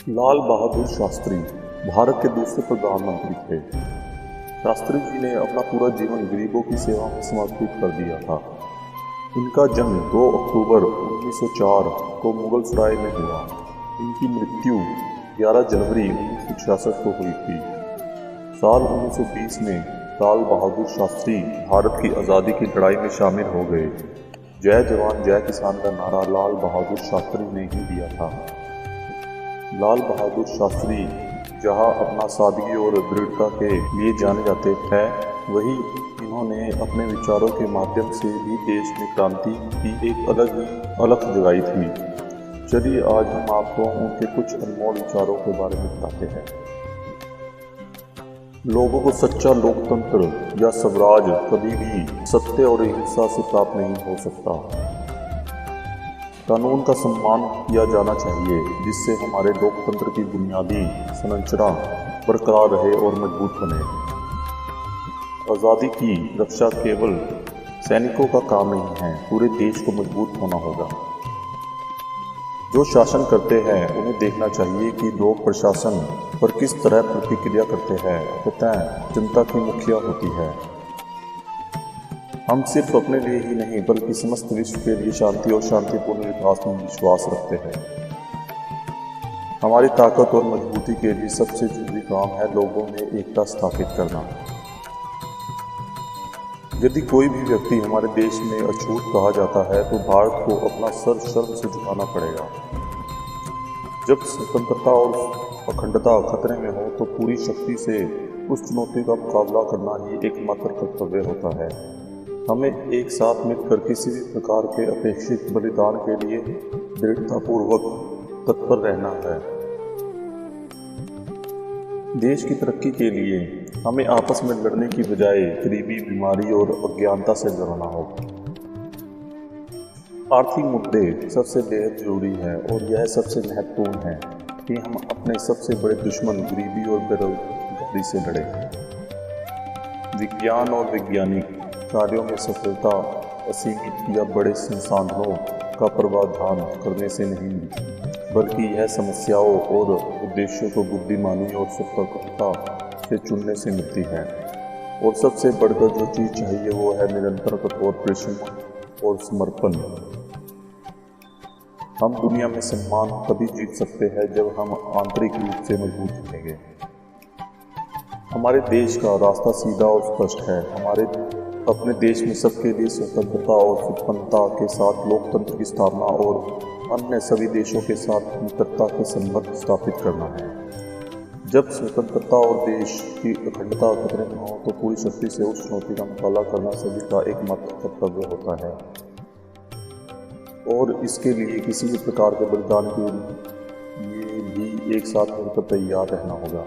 लाल बहादुर शास्त्री भारत के दूसरे प्रधानमंत्री थे। शास्त्री जी ने अपना पूरा जीवन गरीबों की सेवा में समर्पित कर दिया था। इनका जन्म 2 अक्टूबर 1904 को मुगल सराय में हुआ। इनकी मृत्यु 11 जनवरी 1966 को हुई थी। साल 1920 में लाल बहादुर शास्त्री भारत की आज़ादी की लड़ाई में शामिल हो गए। जय जवान जय किसान का नारा लाल बहादुर शास्त्री ने ही दिया था। लाल बहादुर शास्त्री जहां अपना सादगी और दृढ़ता के लिए जाने जाते थे, वहीं इन्होंने अपने विचारों के माध्यम से भी देश में क्रांति की एक अलग ही अलख जगाई थी। चलिए आज हम आपको उनके कुछ अनमोल विचारों के बारे में बताते हैं। लोगों को सच्चा लोकतंत्र या स्वराज कभी भी सत्य और हिंसा से प्राप्त नहीं हो सकता। कानून का सम्मान किया जाना चाहिए, जिससे हमारे लोकतंत्र की बुनियादी संरचना बरकरार रहे और मजबूत बने। आज़ादी की रक्षा केवल सैनिकों का काम नहीं है, पूरे देश को मजबूत होना होगा। जो शासन करते हैं उन्हें देखना चाहिए कि लोग प्रशासन पर किस तरह प्रतिक्रिया करते हैं, अतः जनता की मुखिया होती है। हम सिर्फ अपने लिए ही नहीं बल्कि समस्त विश्व के लिए शांति और शांतिपूर्ण विकास में विश्वास रखते हैं। हमारी ताकत और मजबूती के लिए सबसे जरूरी काम है लोगों में एकता स्थापित करना। यदि कोई भी व्यक्ति हमारे देश में अछूत कहा जाता है तो भारत को अपना सर शर्म से झुकाना पड़ेगा। जब स्वतंत्रता और अखंडता खतरे में हो तो पूरी शक्ति से उस चुनौती का मुकाबला करना ही एकमात्र कर्तव्य होता है। हमें एक साथ मिलकर किसी भी प्रकार के अपेक्षित बलिदान के लिए दृढ़तापूर्वक तत्पर रहना है। देश की तरक्की के लिए हमें आपस में लड़ने की बजाय गरीबी, बीमारी और अज्ञानता से लड़ना होगा। आर्थिक मुद्दे सबसे बेहद जरूरी है और यह सबसे महत्वपूर्ण है कि हम अपने सबसे बड़े दुश्मन गरीबी और बेरोजगारी से लड़ें। विज्ञान और वैज्ञानिक कार्यों में सफलता असीमित या बड़े संसाधनों का प्रावधान करने से नहीं मिलती, बल्कि यह समस्याओं और उद्देश्यों को बुद्धिमानी और सतर्कता से चुनने से मिलती है। और सबसे बढ़कर जो चीज़ चाहिए वो है निरंतर कठोर परिश्रम और समर्पण। हम दुनिया में सम्मान तभी जीत सकते हैं जब हम आंतरिक रूप से मजबूत रहेंगे। हमारे देश का रास्ता सीधा और स्पष्ट है। हमारे अपने देश में सबके लिए स्वतंत्रता और संपन्नता के साथ लोकतंत्र की स्थापना और अन्य सभी देशों के साथ मित्रता के संबंध स्थापित करना है। जब स्वतंत्रता और देश की अखंडता खतरे में हो तो पूरी शक्ति से उस चुनौती का मुकाबला करना सभी का एकमात्र कर्तव्य होता है और इसके लिए किसी भी प्रकार के बलिदान के लिए भी एक साथ मिलकर तैयार रहना होगा।